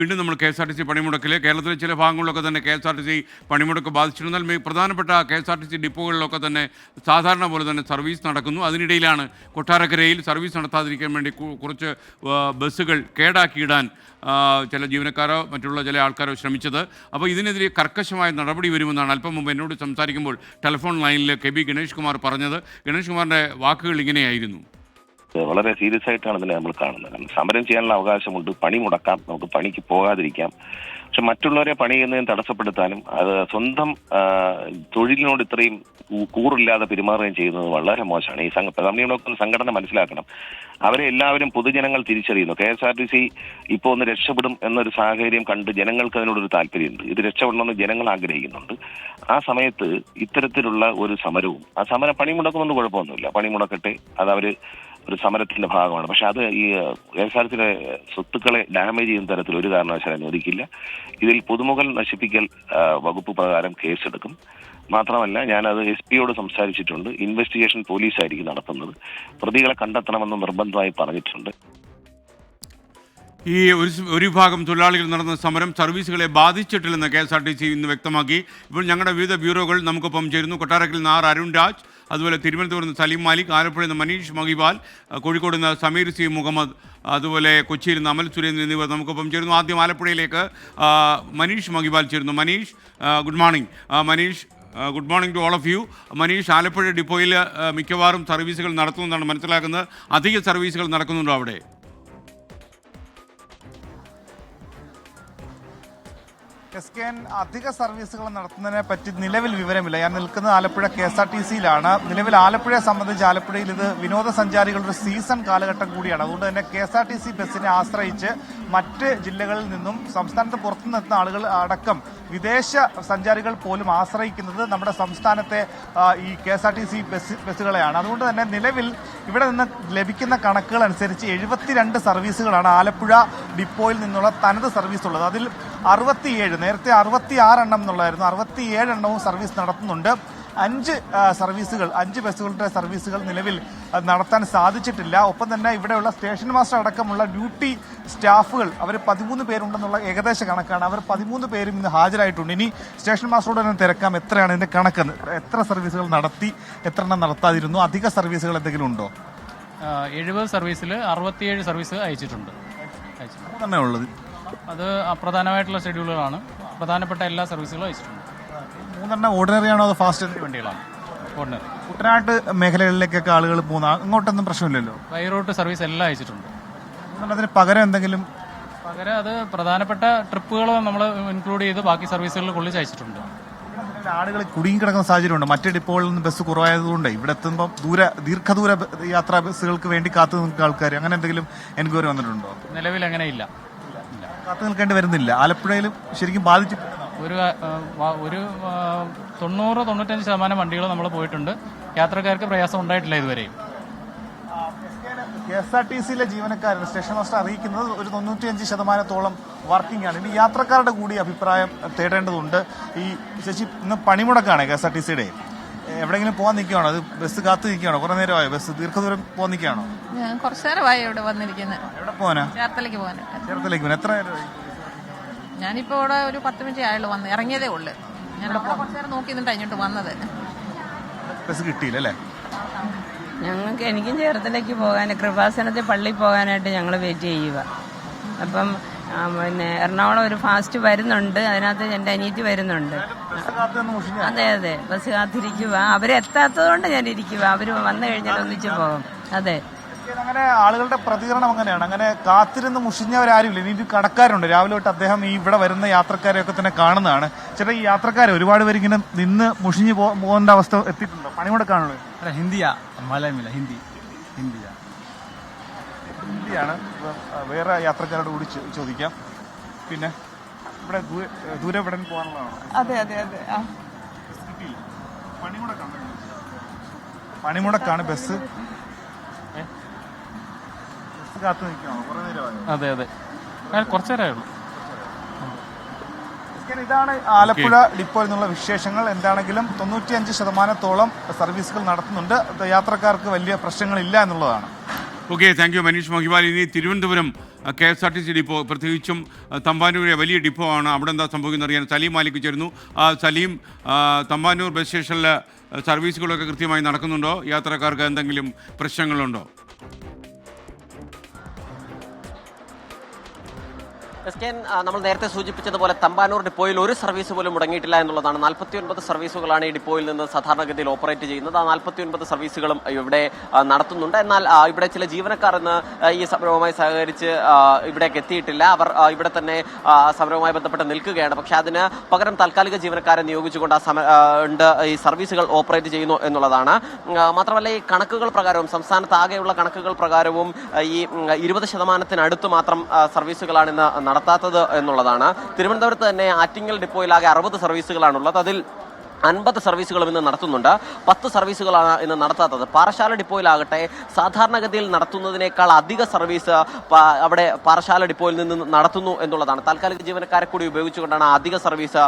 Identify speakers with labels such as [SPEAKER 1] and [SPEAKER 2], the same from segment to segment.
[SPEAKER 1] വീണ്ടും നമ്മൾ KSRTC പണിമുടക്കിൽ കേരളത്തിലെ ചില ഭാഗങ്ങളിലൊക്കെ തന്നെ KSRTC പണിമുടക്ക് ബാധിച്ചിരുന്നാൽ പ്രധാനപ്പെട്ട KSRTC ഡിപ്പോകളിലൊക്കെ തന്നെ സാധാരണ പോലെ തന്നെ സർവീസ് നടക്കുന്നു. അതിനിടയിലാണ് കൊട്ടാരക്കരയിൽ സർവീസ് നടത്താതിരിക്കാൻ വേണ്ടി കുറച്ച് ബസ്സുകൾ കേടാക്കിയിടാൻ ചില ജീവനക്കാരോ മറ്റുള്ള ചില ആൾക്കാരോ ശ്രമിച്ചത്. അപ്പോൾ ഇതിനെതിരെ കർക്കശമായ നടപടി വരുമെന്നാണ് അല്പം മുമ്പ് എന്നോട് സംസാരിക്കുമ്പോൾ ടെലിഫോൺ ലൈനിൽ KB ഗണേഷ് കുമാർ പറഞ്ഞത്. ഗണേഷ് കുമാറിൻ്റെ വാക്കുകൾ ഇങ്ങനെയായിരുന്നു.
[SPEAKER 2] വളരെ സീരിയസ് ആയിട്ടാണ് ഇതിനെ നമ്മൾ കാണുന്നത്. കാരണം സമരം ചെയ്യാനുള്ള അവകാശമുണ്ട്, പണി മുടക്കാം, നമുക്ക് പണിക്ക് പോകാതിരിക്കാം. പക്ഷെ മറ്റുള്ളവരെ പണി ചെയ്യുന്നതിന് തടസ്സപ്പെടുത്താനും അത് സ്വന്തം തൊഴിലിനോട് ഇത്രയും കൂറില്ലാതെ പെരുമാറുകയും ചെയ്യുന്നത് വളരെ മോശമാണ്. ഈ പണിമുടക്കുന്ന സംഘടന മനസ്സിലാക്കണം. അവരെ എല്ലാവരും പൊതുജനങ്ങൾ തിരിച്ചറിയുന്നു. KSRTC ഇപ്പോൾ ഒന്ന് രക്ഷപ്പെടും എന്നൊരു സാഹചര്യം കണ്ട് ജനങ്ങൾക്ക് അതിനോടൊരു താല്പര്യമുണ്ട്. ഇത് രക്ഷപ്പെടണമെന്ന് ജനങ്ങൾ ആഗ്രഹിക്കുന്നുണ്ട്. ആ സമയത്ത് ഇത്തരത്തിലുള്ള ഒരു സമരവും ആ സമരം പണിമുടക്കുന്നുണ്ട്, കുഴപ്പമൊന്നുമില്ല, പണിമുടക്കട്ടെ, അത് അവർ ഒരു സമരത്തിന്റെ ഭാഗമാണ്. പക്ഷെ അത് ഈ KSRTCയുടെ സ്വത്തുക്കളെ ഡാമേജ് ചെയ്യുന്ന തരത്തിൽ ഒരു കാരണവശാലും അനുവദിക്കില്ല. ഇതിൽ പൊതുമുതൽ നശിപ്പിക്കൽ വകുപ്പ് പ്രകാരം കേസെടുക്കും. മാത്രമല്ല, ഞാനത് SP യോട് സംസാരിച്ചിട്ടുണ്ട്. ഇൻവെസ്റ്റിഗേഷൻ പോലീസായിരിക്കും നടത്തുന്നത്. പ്രതികളെ കണ്ടെത്തണമെന്ന് നിർബന്ധമായി പറഞ്ഞിട്ടുണ്ട്.
[SPEAKER 1] ഈ ഒരു വിഭാഗം തൊഴിലാളികൾ നടന്ന സമരം സർവീസുകളെ ബാധിച്ചിട്ടില്ലെന്ന് KSRTC ഇന്ന് വ്യക്തമാക്കി. ഇപ്പോൾ ഞങ്ങളുടെ വിവിധ ബ്യൂറോകൾ നമുക്കൊപ്പം ചേരുന്നു. കൊട്ടാരക്കരയിൽ നിന്ന് അരുൺ രാജ്, അതുപോലെ തിരുവനന്തപുരത്ത് നിന്ന് സലീം മാലിക്, ആലപ്പുഴയിൽ നിന്ന് മനീഷ് മഹിബാൽ, കോഴിക്കോട് നിന്ന് സമീർ C മുഹമ്മദ്, അതുപോലെ കൊച്ചിയിൽ നിന്ന് അമൽ സുരേന്ദ്രൻ എന്നിവർ നമുക്കൊപ്പം ചേരുന്നു. ആദ്യം ആലപ്പുഴയിലേക്ക് മനീഷ് മഹിബാൽ ചേരുന്നു. Manish, good morning. Manish, good morning to all of you. Manish, Alappuzha ഡിപ്പോയിൽ മിക്കവാറും സർവീസുകൾ നടത്തുന്നതാണ് മനസ്സിലാക്കുന്നത്. അധിക സർവീസുകൾ നടക്കുന്നുണ്ടോ അവിടെ?
[SPEAKER 3] അധിക സർവീസുകൾ നടത്തുന്നതിനെ പറ്റി നിലവിൽ വിവരമില്ല. ഞാൻ നിൽക്കുന്നത് ആലപ്പുഴ KSRTCയിലാണ്. നിലവിൽ ആലപ്പുഴയെ സംബന്ധിച്ച് ആലപ്പുഴയിൽ ഇത് വിനോദസഞ്ചാരികളുടെ സീസൺ കാലഘട്ടം കൂടിയാണ്. അതുകൊണ്ട് തന്നെ KSRTC ബസ്സിനെ ആശ്രയിച്ച് മറ്റ് ജില്ലകളിൽ നിന്നും സംസ്ഥാനത്ത് പുറത്തുനിന്നെത്തുന്ന ആളുകൾ അടക്കം വിദേശ സഞ്ചാരികൾ പോലും ആശ്രയിക്കുന്നത് നമ്മുടെ സംസ്ഥാനത്തെ ഈ KSRTC ബസ്സുകളെയാണ്. അതുകൊണ്ട് തന്നെ നിലവിൽ ഇവിടെ നിന്ന് ലഭിക്കുന്ന കണക്കുകൾ അനുസരിച്ച് 72 സർവീസുകളാണ് ആലപ്പുഴ ഡിപ്പോയിൽ നിന്നുള്ള തനത് സർവീസ് ഉള്ളത്. അതിൽ 67, നേരത്തെ 66 എണ്ണം എന്നുള്ളതായിരുന്നു, 67 എണ്ണവും സർവീസ് നടത്തുന്നുണ്ട്. 5 ബസ്സുകളുടെ സർവീസുകൾ നിലവിൽ നടത്താൻ സാധിച്ചിട്ടില്ല. ഒപ്പം തന്നെ ഇവിടെയുള്ള സ്റ്റേഷൻ മാസ്റ്റർ അടക്കമുള്ള ഡ്യൂട്ടി സ്റ്റാഫുകൾ അവർ 13 പേരുണ്ടെന്നുള്ള ഏകദേശ കണക്കാണ്. അവർ 13 പേരും ഇന്ന് ഹാജരായിട്ടുണ്ട്. ഇനി സ്റ്റേഷൻ മാസ്റ്ററോട് തന്നെ തിരക്കാം എത്രയാണ് ഇതിന്റെ കണക്ക്, എത്ര സർവീസുകൾ നടത്തി, എത്ര എണ്ണം നടത്താതിരുന്നു, അധിക സർവീസുകൾ എന്തെങ്കിലും ഉണ്ടോ?
[SPEAKER 4] 70 സർവീസിൽ 67 സർവീസ് അയച്ചിട്ടുണ്ട്.
[SPEAKER 3] തന്നെ ഉള്ളത്
[SPEAKER 4] അത് അപ്രധാനമായിട്ടുള്ള ഷെഡ്യൂളുകളാണ്. പ്രധാനപ്പെട്ട എല്ലാ സർവീസുകളും അയച്ചിട്ടുണ്ട്.
[SPEAKER 3] 3 ഓർഡിനറി ആണോ അതോ ഫാസ്റ്റ്
[SPEAKER 4] വണ്ടികളാണ്? ഓർഡിനറി.
[SPEAKER 3] കുട്ടനാട്ട് മേഖലകളിലേക്കൊക്കെ ആളുകൾ പോകുന്ന അങ്ങോട്ടൊന്നും പ്രശ്നമില്ലല്ലോ.
[SPEAKER 4] ബൈ റൂട്ട് സർവീസ് എല്ലാം അയച്ചിട്ടുണ്ട്.
[SPEAKER 3] അതിന് പകരം എന്തെങ്കിലും
[SPEAKER 4] അത് പ്രധാനപ്പെട്ട ട്രിപ്പുകൾ നമ്മൾ ഇൻക്ലൂഡ് ചെയ്ത് ബാക്കി സർവീസുകളിൽ കൊള്ളിച്ച് അയച്ചിട്ടുണ്ട്.
[SPEAKER 3] ആളുകൾ കുടുങ്ങിക്കിടക്കുന്ന സാഹചര്യമുണ്ട്. മറ്റ് ഡിപ്പോകളിൽ നിന്ന് ബസ് കുറവായതുകൊണ്ട് ഇവിടെ എത്തുമ്പോൾ ദീർഘദൂര യാത്രാ ബസ്സുകൾക്ക് വേണ്ടി കാത്തു നിൽക്കുന്ന ആൾക്കാർ അങ്ങനെ എന്തെങ്കിലും എൻക്വയറി വന്നിട്ടുണ്ടോ?
[SPEAKER 4] നിലവിൽ അങ്ങനെ ഇല്ല,
[SPEAKER 3] കാത്തു നിൽക്കേണ്ടി വരുന്നില്ല. ആലപ്പുഴയിലും ശരിക്കും ബാധിച്ചു.
[SPEAKER 4] ഒരു 90-95% വണ്ടികൾ നമ്മൾ പോയിട്ടുണ്ട്. യാത്രക്കാർക്ക് പ്രയാസം ഉണ്ടായിട്ടില്ല ഇതുവരെയും.
[SPEAKER 3] KSRTCയിലെ ജീവനക്കാരൻ സ്റ്റേഷൻ മാസ്റ്റർ അറിയിക്കുന്നത് ഒരു 95% വർക്കിംഗ് ആണ്. ഇനി യാത്രക്കാരുടെ കൂടി അഭിപ്രായം തേടേണ്ടതുണ്ട്. ഈ ചേച്ചി ഇന്ന് പണിമുടക്കാണ് KSRTCയുടെ. എവിടെയെങ്കിലും പോകാൻ നിൽക്കുകയാണോ? അത് ബസ് കാത്തു നിൽക്കുകയാണോ? കുറെ നേരമായോ? ബസ് ദീർഘദൂരം പോകാൻ നിൽക്കുകയാണോ?
[SPEAKER 5] കുറച്ചു നേരമായി ഇവിടെ വന്നിരിക്കുന്നത്.
[SPEAKER 3] എവിടെ പോകാനാ?
[SPEAKER 5] ചേർത്തലേക്ക് പോകാൻ.
[SPEAKER 3] എത്ര നേരമായി?
[SPEAKER 5] ഞാനിപ്പോ ഇവിടെ ഒരു 10 മിനിറ്റ് ആയുള്ളൂ, വന്ന് ഇറങ്ങിയതേ ഉള്ളു. ഞാൻ കുറച്ചു നേരം നോക്കി നിന്നിട്ട് കഴിഞ്ഞിട്ട് വന്നത്.
[SPEAKER 3] ബസ് കിട്ടിയില്ലേ?
[SPEAKER 6] എനിക്കും ചേർത്തലേക്ക് പോകാൻ, കൃപാസനത്തിൽ പള്ളിയിൽ പോകാനായിട്ട് ഞങ്ങൾ വെയിറ്റ് ചെയ്യുക. അപ്പം പിന്നെ എറണാകുളം ഒരു ഫാസ്റ്റ് വരുന്നുണ്ട്, അതിനകത്ത് എൻ്റെ അനിയത്തി വരുന്നുണ്ട്. അതെ, ബസ് കാത്തിരിക്കുക. അവരെത്താത്തത് കൊണ്ട് ഞാൻ ഇരിക്കുക. അവർ വന്നു കഴിഞ്ഞാൽ ഒന്നിച്ച് പോകും. അതെ,
[SPEAKER 3] അങ്ങനെ ആളുകളുടെ പ്രതികരണം അങ്ങനെയാണ്. അങ്ങനെ കാത്തിരുന്ന് മുഷിഞ്ഞവരാരുമില്ല. ഇനി കടക്കാരുണ്ട്. രാവിലെ തൊട്ട് അദ്ദേഹം ഈ ഇവിടെ വരുന്ന യാത്രക്കാരെയൊക്കെ തന്നെ കാണുന്നതാണ്. ചേട്ടാ, ഈ യാത്രക്കാരെ ഒരുപാട് പേര് ഇങ്ങനെ നിന്ന് മുഷിഞ്ഞു പോകേണ്ട അവസ്ഥ എത്തിയിട്ടുണ്ടോ? പണിമുടക്കാണല്ലോ.
[SPEAKER 7] ഹിന്ദിയാണ്.
[SPEAKER 3] വേറെ യാത്രക്കാരോട് കൂടി ചോദിക്കാം. പിന്നെ ഇവിടെ ദൂരെ ഇവിടെ പോകാനുള്ളതാണോ?
[SPEAKER 8] അതെ.
[SPEAKER 3] പണിമുടക്കാണ്. ബസ് കാത്തു നിൽക്കുകയാണോ? കുറെ നേരമായോ?
[SPEAKER 4] അതെ, കുറച്ചു നേരമായുള്ളൂ.
[SPEAKER 3] ഇതാണ് ആലപ്പുഴ ഡിപ്പോയിൽ നിന്നുള്ള വിശേഷങ്ങൾ. എന്താണെങ്കിലും 95% സർവീസുകൾ നടത്തുന്നുണ്ട്. യാത്രക്കാർക്ക് വലിയ പ്രശ്നങ്ങളില്ല എന്നുള്ളതാണ്.
[SPEAKER 1] Okay, thank you Manish Mahival. ഇനി തിരുവനന്തപുരം KSRTC ഡിപ്പോ, പ്രത്യേകിച്ചും തമ്പാനൂരിലെ വലിയ ഡിപ്പോ ആണ്. അവിടെ എന്താ സംഭവിക്കുന്നത് അറിയാൻ സലീം മാലിക് ചേരുന്നു. സലീം, തമ്പാനൂർ ബസ് സ്റ്റേഷനിലെ സർവീസുകളൊക്കെ കൃത്യമായി നടക്കുന്നുണ്ടോ? യാത്രക്കാർക്ക് എന്തെങ്കിലും പ്രശ്നങ്ങളുണ്ടോ?
[SPEAKER 7] നമ്മൾ നേരത്തെ സൂചിപ്പിച്ചതുപോലെ തമ്പാനൂർ ഡിപ്പോയിൽ ഒരു സർവീസ് പോലും മുടങ്ങിയിട്ടില്ല എന്നുള്ളതാണ്. 49 സർവീസുകളാണ് ഈ ഡിപ്പോയിൽ നിന്ന് സാധാരണഗതിയിൽ ഓപ്പറേറ്റ് ചെയ്യുന്നത്. ആ 49 സർവീസുകളും ഇവിടെ നടത്തുന്നുണ്ട്. എന്നാൽ ഇവിടെ ചില ജീവനക്കാർ ഇന്ന് ഈ സമരവുമായി സഹകരിച്ച് ഇവിടേക്ക് എത്തിയിട്ടില്ല. അവർ ഇവിടെ തന്നെ സമരവുമായി ബന്ധപ്പെട്ട് നിൽക്കുകയാണ്. പക്ഷെ അതിന് പകരം താൽക്കാലിക ജീവനക്കാരെ നിയോഗിച്ചുകൊണ്ട് ഈ സർവീസുകൾ ഓപ്പറേറ്റ് ചെയ്യുന്നു എന്നുള്ളതാണ്. മാത്രമല്ല, ഈ കണക്കുകൾ പ്രകാരവും സംസ്ഥാനത്ത് ആകെയുള്ള കണക്കുകൾ പ്രകാരവും ഈ 20% മാത്രം സർവീസുകളാണ് ഇന്ന് നടത്താത്തത് എന്നുള്ളതാണ്. തിരുവനന്തപുരത്ത് തന്നെ ആറ്റിങ്ങൽ ഡിപ്പോയിലാകെ 60 സർവീസുകളാണുള്ളത്. അതിൽ 50 സർവീസുകളും ഇന്ന് നടത്തുന്നുണ്ട്. 10 സർവീസുകളാണ് ഇന്ന് നടത്താത്തത്. പാറശാല ഡിപ്പോയിലാകട്ടെ സാധാരണഗതിയിൽ നടത്തുന്നതിനേക്കാൾ അധിക സർവീസ് അവിടെ പാറശാല ഡിപ്പോയിൽ നിന്ന് നടത്തുന്നു എന്നുള്ളതാണ്. താൽക്കാലിക ജീവനക്കാരെ കൂടി ഉപയോഗിച്ചുകൊണ്ടാണ് അധിക സർവീസ്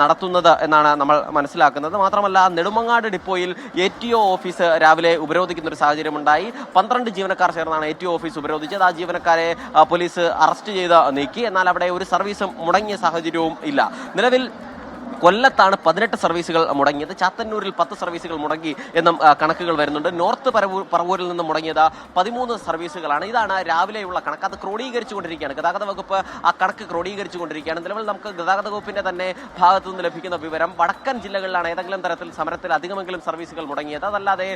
[SPEAKER 7] നടത്തുന്നത് എന്നാണ് നമ്മൾ മനസ്സിലാക്കുന്നത്. മാത്രമല്ല, നെടുമങ്ങാട് ഡിപ്പോയിൽ ATO ഓഫീസ് രാവിലെ ഉപരോധിക്കുന്ന ഒരു സാഹചര്യമുണ്ടായി. 12 ജീവനക്കാർ ചേർന്നാണ് ATO ഓഫീസ് ഉപരോധിച്ചത്. ആ ജീവനക്കാരെ പോലീസ് അറസ്റ്റ് ചെയ്ത് നീക്കി. എന്നാൽ അവിടെ ഒരു സർവീസും മുടങ്ങിയ സാഹചര്യവും ഇല്ല. നിലവിൽ കൊല്ലത്താണ് 18 സർവീസുകൾ മുടങ്ങിയത്. ചാത്തന്നൂരിൽ 10 സർവീസുകൾ മുടങ്ങി എന്നും കണക്കുകൾ വരുന്നുണ്ട്. നോർത്ത് പറവൂരിൽ നിന്ന് മുടങ്ങിയത് 13 സർവീസുകളാണ്. ഇതാണ് രാവിലെയുള്ള കണക്ക്. അത് ക്രോഡീകരിച്ചുകൊണ്ടിരിക്കുകയാണ്. ഗതാഗത വകുപ്പ് ആ കണക്ക് ക്രോഡീകരിച്ചുകൊണ്ടിരിക്കുകയാണ്. നിലവിൽ നമുക്ക് ഗതാഗത വകുപ്പിന്റെ തന്നെ ഭാഗത്തു നിന്ന് ലഭിക്കുന്ന വിവരം വടക്കൻ ജില്ലകളിലാണ് ഏതെങ്കിലും തരത്തിൽ സമരത്തിൽ അധികമെങ്കിലും സർവീസുകൾ മുടങ്ങിയത്. അതല്ലാതെ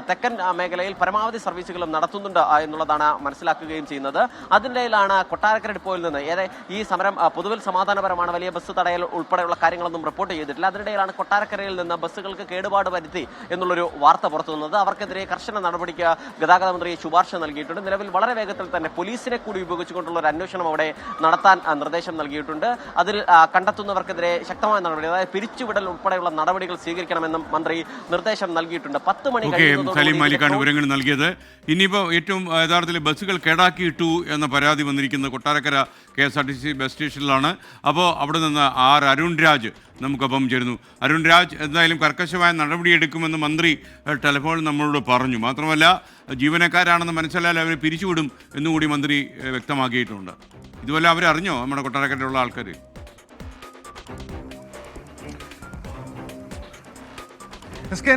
[SPEAKER 7] തെക്കൻ മേഖലയിൽ പരമാവധി സർവീസുകളും നടത്തുന്നുണ്ട് എന്നുള്ളതാണ് മനസ്സിലാക്കുകയും ചെയ്യുന്നത്. അതിനിടയിലാണ് കൊട്ടാരക്കര ഡിപ്പോയിൽ നിന്ന് ഈ സമരം പൊതുവിൽ സമാധാനപരമാണ്, വലിയ ബസ് തടയൽ ഉൾപ്പെടെയുള്ള കാര്യങ്ങളൊന്നും റിപ്പോർട്ട് ചെയ്തിട്ടില്ല. അതിനിടയിലാണ് കൊട്ടാരക്കരയിൽ നിന്ന് ബസ്സുകൾക്ക് കേടുപാട് വരുത്തി എന്നുള്ളൊരു വാർത്ത പുറത്തു വന്നത്. അവർക്കെതിരെ കർശന നടപടിക്ക് ഗതാഗത മന്ത്രി ശുപാർശ നൽകിയിട്ടുണ്ട്. നിലവിൽ വളരെ വേഗത്തിൽ തന്നെ പോലീസിനെ കൂടി ഉപയോഗിച്ചുകൊണ്ടുള്ള ഒരു അന്വേഷണം അവിടെ നടത്താൻ നിർദ്ദേശം നൽകിയിട്ടുണ്ട്. അതിൽ കണ്ടെത്തുന്നവർക്കെതിരെ ശക്തമായ നടപടി, അതായത് പിരിച്ചുവിടൽ ഉൾപ്പെടെയുള്ള നടപടികൾ സ്വീകരിക്കണമെന്നും മന്ത്രി നിർദ്ദേശം നൽകിയിട്ടുണ്ട്. 10 മണി
[SPEAKER 1] സലീം മാലിക്കാണ് വിവരങ്ങൾ നൽകിയത്. ഇനിയിപ്പോൾ ഏറ്റവും യഥാർത്ഥത്തിൽ ബസ്സുകൾ കേടാക്കിയിട്ടു എന്ന പരാതി വന്നിരിക്കുന്നത് കൊട്ടാരക്കര KSRTC ബസ് സ്റ്റേഷനിലാണ്. അപ്പോൾ അവിടെ നിന്ന് അരുൺ രാജ് നമുക്കൊപ്പം ചേരുന്നു. അരുൺ രാജ്, എന്തായാലും കർക്കശമായ നടപടിയെടുക്കുമെന്ന് മന്ത്രി ടെലിഫോണിൽ നമ്മളോട് പറഞ്ഞു. മാത്രമല്ല, ജീവനക്കാരാണെന്ന് മനസ്സിലായാൽ അവരെ പിരിച്ചുവിടും എന്നുകൂടി മന്ത്രി വ്യക്തമാക്കിയിട്ടുണ്ട്. ഇതുപോലെ അവരറിഞ്ഞോ നമ്മുടെ കൊട്ടാരക്കരയിലുള്ള ആൾക്കാർ?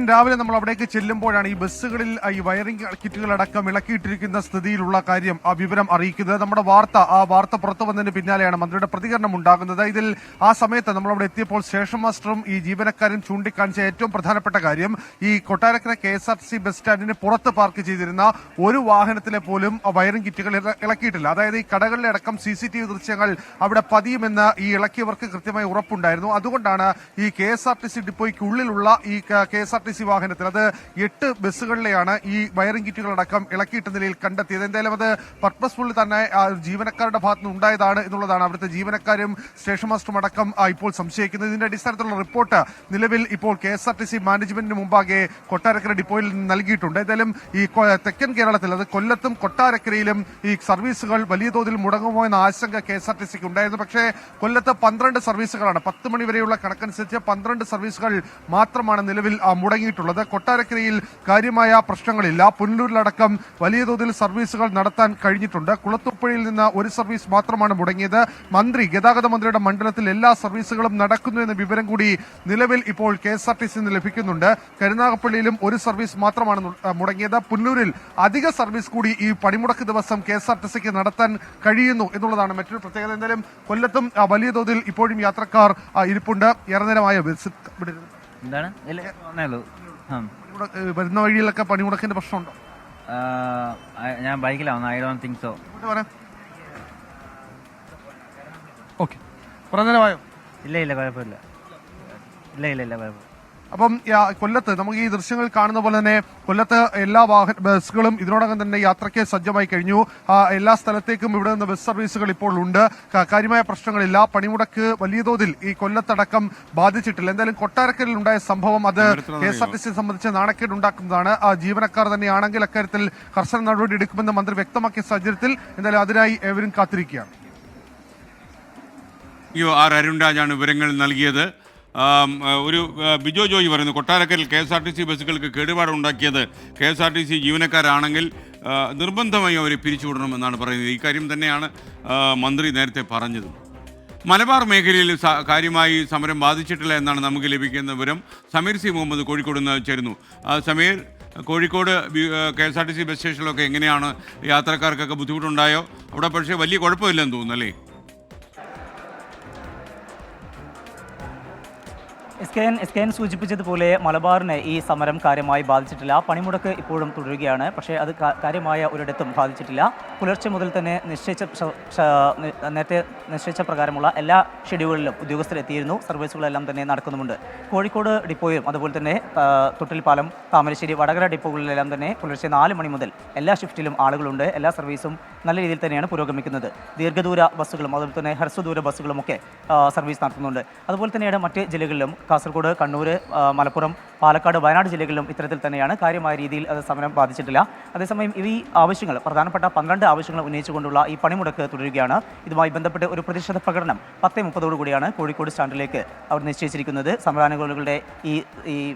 [SPEAKER 3] രാവിലെ നമ്മൾ അവിടേക്ക് ചെല്ലുമ്പോഴാണ് ഈ ബസ്സുകളിൽ ഈ വയറിംഗ് കിറ്റുകളടക്കം ഇളക്കിയിട്ടിരിക്കുന്ന സ്ഥിതിയിലുള്ള കാര്യം ആ വിവരം അറിയിക്കുന്നത്. നമ്മുടെ വാർത്ത പുറത്തു വന്നതിന് പിന്നാലെയാണ് മന്ത്രിയുടെ പ്രതികരണം ഉണ്ടാകുന്നത്. ഇതിൽ ആ സമയത്ത് നമ്മളവിടെ എത്തിയപ്പോൾ സ്റ്റേഷൻ മാസ്റ്ററും ഈ ജീവനക്കാരും ചൂണ്ടിക്കാണിച്ച ഏറ്റവും പ്രധാനപ്പെട്ട കാര്യം, ഈ കൊട്ടാരക്കര KSRTC ബസ് സ്റ്റാൻഡിന് പുറത്ത് പാർക്ക് ചെയ്തിരുന്ന ഒരു വാഹനത്തിലെ പോലും വയറിംഗ് കിറ്റുകൾ ഇളക്കിയിട്ടില്ല. അതായത് ഈ കടകളിലെ അടക്കം CCTV ദൃശ്യങ്ങൾ അവിടെ പതിയുമെന്ന് ഈ ഇളക്കിയവർക്ക് കൃത്യമായി ഉറപ്പുണ്ടായിരുന്നു. അതുകൊണ്ടാണ് ഈ KSRTC ഡിപ്പോയ്ക്കുള്ളിലുള്ള ഈ KSRTC വാഹനത്തിൽ, അത് 8 ബസ്സുകളിലെയാണ് ഈ വയറിംഗ് കിറ്റുകളടക്കം ഇളക്കിയിട്ട നിലയിൽ കണ്ടെത്തിയത്. എന്തായാലും അത് പർപ്പസ്ഫുള്ളി തന്നെ ജീവനക്കാരുടെ ഭാഗത്ത് നിന്ന് ഉണ്ടായതാണ് എന്നുള്ളതാണ് അവിടുത്തെ ജീവനക്കാരും സ്റ്റേഷൻ മാസ്റ്ററും അടക്കം ഇപ്പോൾ സംശയിക്കുന്നത്. ഇതിന്റെ അടിസ്ഥാനത്തിലുള്ള റിപ്പോർട്ട് നിലവിൽ ഇപ്പോൾ KSRTC മാനേജ്മെന്റിന് മുമ്പാകെ കൊട്ടാരക്കര ഡിപ്പോയിൽ നൽകിയിട്ടുണ്ട്. എന്തായാലും ഈ തെക്കൻ കേരളത്തിൽ, അത് കൊല്ലത്തും കൊട്ടാരക്കരയിലും ഈ സർവീസുകൾ വലിയ തോതിൽ മുടങ്ങുമോ എന്ന ആശങ്ക KSRTCക്ക് ഉണ്ടായിരുന്നു. പക്ഷേ കൊല്ലത്ത് 12 സർവീസുകളാണ്. 10 മണി വരെയുള്ള കണക്കനുസരിച്ച് 12 സർവീസുകൾ മാത്രമാണ് നിലവിൽ മുടങ്ങിയിട്ടുള്ളത്. കൊട്ടാരക്കരയിൽ കാര്യമായ പ്രശ്നങ്ങളില്ല. പുനലൂരിലടക്കം വലിയ തോതിൽ സർവീസുകൾ നടത്താൻ കഴിഞ്ഞിട്ടുണ്ട്. കുളത്തൂപ്പുഴയിൽ നിന്ന് ഒരു സർവീസ് മാത്രമാണ് മുടങ്ങിയത്. ഗതാഗത മന്ത്രിയുടെ മണ്ഡലത്തിൽ എല്ലാ സർവീസുകളും നടക്കുന്നു എന്ന വിവരം കൂടി നിലവിൽ ഇപ്പോൾ KSRTC ലഭിക്കുന്നുണ്ട്. കരുനാഗപ്പള്ളിയിലും ഒരു സർവീസ് മാത്രമാണ് മുടങ്ങിയത്. പുനലൂരിൽ അധിക സർവീസ് കൂടി ഈ പണിമുടക്ക് ദിവസം KSRTCക്ക് നടത്താൻ കഴിയുന്നു എന്നുള്ളതാണ് മറ്റൊരു പ്രത്യേകത. എന്തായാലും കൊല്ലത്തും വലിയ തോതിൽ ഇപ്പോഴും യാത്രക്കാർ ഇരിപ്പുണ്ട്. ഏറെ നേരമായ
[SPEAKER 8] എന്താണ്
[SPEAKER 3] വരുന്ന വഴിയിലൊക്കെ പണിമുടക്കിന്റെ പ്രശ്നമുണ്ടോ?
[SPEAKER 8] ഞാൻ ബൈക്കിലാണ്. I don't think so.
[SPEAKER 3] Okay, പറഞ്ഞോ.
[SPEAKER 8] ഇല്ല കുഴപ്പമില്ല. ഇല്ല കുഴപ്പമില്ല.
[SPEAKER 3] അപ്പം കൊല്ലത്ത് നമുക്ക് ഈ ദൃശ്യങ്ങൾ കാണുന്ന പോലെ തന്നെ കൊല്ലത്ത് എല്ലാ ബസ്സുകളും ഇതിനോടകം തന്നെ യാത്രയ്ക്ക് സജ്ജമായി കഴിഞ്ഞു. എല്ലാ സ്ഥലത്തേക്കും ഇവിടെ നിന്ന് ബസ് സർവീസുകൾ ഇപ്പോൾ ഉണ്ട്. കാര്യമായ പ്രശ്നങ്ങളില്ല. പണിമുടക്ക് വലിയ തോതിൽ ഈ കൊല്ലത്തടക്കം ബാധിച്ചിട്ടില്ല. എന്തായാലും കൊട്ടാരക്കരയിൽ ഉണ്ടായ സംഭവം അത് KSRTC സംബന്ധിച്ച് നാണക്കേടുണ്ടാക്കുന്നതാണ്. ജീവനക്കാർ തന്നെയാണെങ്കിൽ അക്കാര്യത്തിൽ കർശന നടപടി എടുക്കുമെന്ന് മന്ത്രി വ്യക്തമാക്കിയ സാഹചര്യത്തിൽ എന്തായാലും അതിനായി ഏവരും കാത്തിരിക്കുകയാണ്.
[SPEAKER 1] അരുൺ രാജാണ് വിവരങ്ങൾ നൽകിയത്. ഒരു ബിജോ ജോയി പറയുന്നു, കൊട്ടാരക്കരയിൽ KSRTC ബസ്സുകൾക്ക് കേടുപാടുണ്ടാക്കിയത് KSRTC ജീവനക്കാരാണെങ്കിൽ നിർബന്ധമായി അവരെ പിരിച്ചുവിടണമെന്നാണ് പറയുന്നത്. ഇക്കാര്യം തന്നെയാണ് മന്ത്രി നേരത്തെ പറഞ്ഞത്. മലബാർ മേഖലയിൽ കാര്യമായി സമരം ബാധിച്ചിട്ടില്ല എന്നാണ് നമുക്ക് ലഭിക്കുന്ന വിവരം. സമീർ സി മുഹമ്മദ് കോഴിക്കോട് നിന്ന് ചേരുന്നു. സമീർ, കോഴിക്കോട് KSRTC ബസ് സ്റ്റേഷനിലൊക്കെ എങ്ങനെയാണ്? യാത്രക്കാർക്കൊക്കെ ബുദ്ധിമുട്ടുണ്ടായോ? അവിടെ പക്ഷേ വലിയ കുഴപ്പമില്ലെന്ന് തോന്നുന്നു അല്ലേ?
[SPEAKER 9] എസ് കെ എൻ സൂചിപ്പിച്ചതുപോലെ മലബാറിനെ ഈ സമരം കാര്യമായി ബാധിച്ചിട്ടില്ല. പണിമുടക്ക് ഇപ്പോഴും തുടരുകയാണ്. പക്ഷേ അത് കാര്യമായ ഒരിടത്തും ബാധിച്ചിട്ടില്ല. പുലർച്ചെ മുതൽ തന്നെ നേരത്തെ നിശ്ചയിച്ച പ്രകാരമുള്ള എല്ലാ ഷെഡ്യൂളുകളിലും ഉദ്യോഗസ്ഥരെത്തിയിരുന്നു. സർവീസുകളെല്ലാം തന്നെ നടക്കുന്നുമുണ്ട്. കോഴിക്കോട് ഡിപ്പോയിലും അതുപോലെ തന്നെ തൊട്ടിൽപ്പാലം, താമരശ്ശേരി, വടകര ഡിപ്പോകളിലെല്ലാം തന്നെ പുലർച്ചെ 4 മണി മുതൽ എല്ലാ ഷിഫ്റ്റിലും ആളുകളുണ്ട്. എല്ലാ സർവീസും നല്ല രീതിയിൽ തന്നെയാണ് പുരോഗമിക്കുന്നത്. ദീർഘദൂര ബസ്സുകളും അതുപോലെ തന്നെ ഹ്രസ്വദൂര ബസ്സുകളുമൊക്കെ സർവീസ് നടത്തുന്നുണ്ട്. അതുപോലെ തന്നെയാണ് മറ്റ് ജില്ലകളിലും കാസർഗോഡ്, കണ്ണൂർ, മലപ്പുറം, പാലക്കാട്, വയനാട് ജില്ലകളിലും ഇത്തരത്തിൽ തന്നെയാണ്. കാര്യമായ രീതിയിൽ അത് സമരം ബാധിച്ചിട്ടില്ല. അതേസമയം ഈ ആവശ്യങ്ങൾ, പ്രധാനപ്പെട്ട 12 ആവശ്യങ്ങൾ ഉന്നയിച്ചുകൊണ്ടുള്ള ഈ പണിമുടക്ക് തുടരുകയാണ്. ഇതുമായി ബന്ധപ്പെട്ട് ഒരു പ്രതിഷേധ പ്രകടനം 10:30 കൂടിയാണ് കോഴിക്കോട് സ്റ്റാൻഡിലേക്ക് അവർ നിശ്ചയിച്ചിരിക്കുന്നത്. സമരാനുകൂലികളുടെ ഈ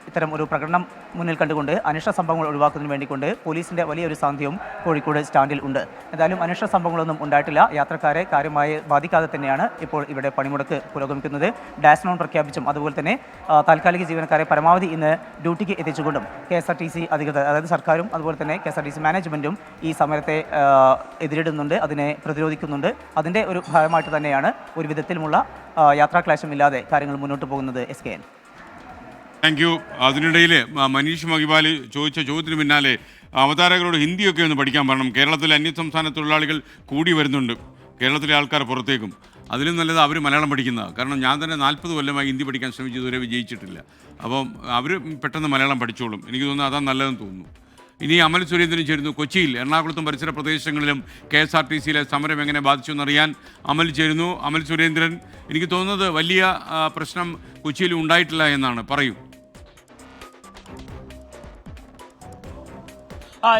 [SPEAKER 9] ഇത്തരം ഒരു പ്രകടനം മുന്നിൽ കണ്ടുകൊണ്ട് അനിഷ്ട സംഭവങ്ങൾ ഒഴിവാക്കുന്നതിന് വേണ്ടിക്കൊണ്ട് പോലീസിന്റെ വലിയൊരു സാന്നിധ്യവും കോഴിക്കോട് സ്റ്റാൻഡിൽ ഉണ്ട്. എന്തായാലും അനിഷ്ട സംഭവങ്ങളൊന്നും ഉണ്ടായിട്ടില്ല. യാത്രക്കാരെ കാര്യമായി ബാധിക്കാതെ തന്നെയാണ് ഇപ്പോൾ ഇവിടെ പണിമുടക്ക് പുരോഗമിക്കുന്നത്. ഡാഷ് നോൺ പ്രഖ്യാപിച്ചും അതുപോലെ തന്നെ താൽക്കാലിക ജീവനക്കാരെ പരമാവധി ഇന്ന് ഡ്യൂട്ടിക്ക് എത്തിച്ചുകൊണ്ടും KSRTC അധികൃതർ, അതായത് സർക്കാരും അതുപോലെ തന്നെ KSRTC മാനേജ്മെന്റും ഈ സമരത്തെ എതിരിടുന്നുണ്ട്, അതിനെ പ്രതിരോധിക്കുന്നുണ്ട്. അതിൻ്റെ ഒരു ഭാഗമായിട്ട് തന്നെയാണ് ഒരു വിധത്തിലുമുള്ള യാത്രാക്ലേശമില്ലാതെ കാര്യങ്ങൾ മുന്നോട്ട് പോകുന്നത്. SKN.
[SPEAKER 1] Thank you. അതിനിടയിൽ മനീഷ് മഹിബാൽ ചോദിച്ച ചോദ്യത്തിന് പിന്നാലെ അവതാരകരോട് ഹിന്ദിയൊക്കെ ഒന്ന് പഠിക്കാൻ പറയണം. കേരളത്തിലെ അന്യസംസ്ഥാന തൊഴിലാളികൾ കൂടി വരുന്നുണ്ട്, കേരളത്തിലെ ആൾക്കാർ പുറത്തേക്കും. അതിലും നല്ലത് അവർ മലയാളം പഠിക്കുന്നതാണ്. കാരണം ഞാൻ തന്നെ 40 കൊല്ലമായി ഹിന്ദി പഠിക്കാൻ ശ്രമിച്ചു, ഇതുവരെ വിജയിച്ചിട്ടില്ല. അപ്പം അവർ പെട്ടെന്ന് മലയാളം പഠിച്ചോളും. എനിക്ക് തോന്നുന്നു അതാണ് നല്ലതെന്ന് തോന്നുന്നു. ഇനി അമൽ സുരേന്ദ്രൻ ചേരുന്നു കൊച്ചിയിൽ. എറണാകുളത്തും പരിസര പ്രദേശങ്ങളിലും KSRTCയിലെ സമരം എങ്ങനെ ബാധിച്ചു എന്നറിയാൻ അമൽ ചേരുന്നു. അമൽ സുരേന്ദ്രൻ, എനിക്ക് തോന്നുന്നത് വലിയ പ്രശ്നം കൊച്ചിയിൽ ഉണ്ടായിട്ടില്ല എന്നാണ്, പറയൂ.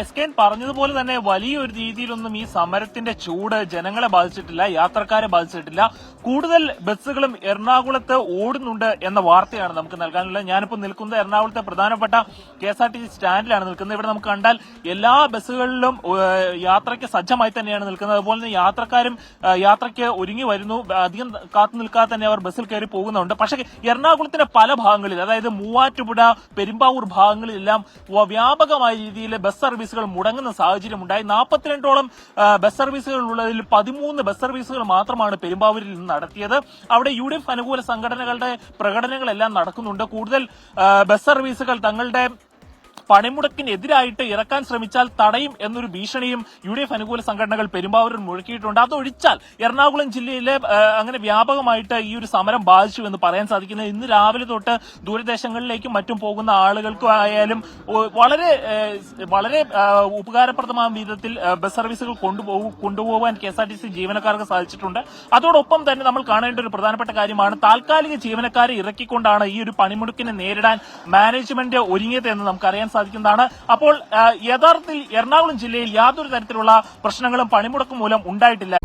[SPEAKER 10] SKN പറഞ്ഞതുപോലെ തന്നെ വലിയൊരു രീതിയിലൊന്നും ഈ സമരത്തിന്റെ ചൂട് ജനങ്ങളെ ബാധിച്ചിട്ടില്ല, യാത്രക്കാരെ ബാധിച്ചിട്ടില്ല. കൂടുതൽ ബസ്സുകളും എറണാകുളത്ത് ഓടുന്നുണ്ട് എന്ന വാർത്തയാണ് നമുക്ക് നൽകാനുള്ളത്. ഞാനിപ്പോൾ നിൽക്കുന്നത് എറണാകുളത്തെ പ്രധാനപ്പെട്ട KSRTC സ്റ്റാൻഡിലാണ് നിൽക്കുന്നത്. ഇവിടെ നമുക്ക് കണ്ടാൽ എല്ലാ ബസ്സുകളിലും യാത്രയ്ക്ക് സജ്ജമായി തന്നെയാണ് നിൽക്കുന്നത്. അതുപോലെ തന്നെ യാത്രക്കാരും യാത്രയ്ക്ക് ഒരുങ്ങി വരുന്നു. അധികം കാത്തു നിൽക്കാതെ തന്നെ അവർ ബസ്സിൽ കയറി പോകുന്നുണ്ട്. പക്ഷേ എറണാകുളത്തിന്റെ പല ഭാഗങ്ങളിൽ, അതായത് മൂവാറ്റുപുഴ, പെരുമ്പാവൂർ ഭാഗങ്ങളിലെല്ലാം വ്യാപകമായ രീതിയിൽ ബസ് സർവീസുകൾ മുടങ്ങുന്ന സാഹചര്യം ഉണ്ടായി. 42ഓളം ബസ് സർവീസുകൾ ഉള്ളതിൽ 13 ബസ് സർവീസുകൾ മാത്രമാണ് പെരുമ്പാവൂരിൽ നിന്ന് നടത്തിയത്. അവിടെ UDF അനുകൂല സംഘടനകളുടെ പ്രകടനങ്ങളെല്ലാം നടക്കുന്നുണ്ട്. കൂടുതൽ ബസ് സർവീസുകൾ തങ്ങളുടെ പണിമുടക്കിനെതിരായിട്ട് ഇറക്കാൻ ശ്രമിച്ചാൽ തടയും എന്നൊരു ഭീഷണിയും UDF അനുകൂല സംഘടനകൾ പെരുമ്പാവൂരിൽ മുഴക്കിയിട്ടുണ്ട്. അതൊഴിച്ചാൽ എറണാകുളം ജില്ലയിലെ അങ്ങനെ വ്യാപകമായിട്ട് ഈ ഒരു സമരം ബാധിച്ചു എന്ന് പറയാൻ സാധിക്കുന്നത്. ഇന്ന് രാവിലെ തൊട്ട് ദൂരദേശങ്ങളിലേക്കും മറ്റും പോകുന്ന ആളുകൾക്കും ആയാലും വളരെ വളരെ ഉപകാരപ്രദമായ വിധത്തിൽ ബസ് സർവീസുകൾ കൊണ്ടുപോകാൻ KSRTC ജീവനക്കാർക്ക് സാധിച്ചിട്ടുണ്ട്. അതോടൊപ്പം തന്നെ നമ്മൾ കാണേണ്ട ഒരു പ്രധാനപ്പെട്ട കാര്യമാണ്, താൽക്കാലിക ജീവനക്കാരെ ഇറക്കിക്കൊണ്ടാണ് ഈ ഒരു പണിമുടക്കിനെ നേരിടാൻ മാനേജ്മെന്റ് ഒരുങ്ങിയത് എന്ന് നമുക്കറിയാൻ സാധിക്കുന്നതാണ്. അപ്പോൾ യഥാർത്ഥത്തിൽ എറണാകുളം ജില്ലയിൽ യാതൊരു തരത്തിലുള്ള പ്രശ്നങ്ങളും പണിമുടക്ക് മൂലം ഉണ്ടായിട്ടില്ല.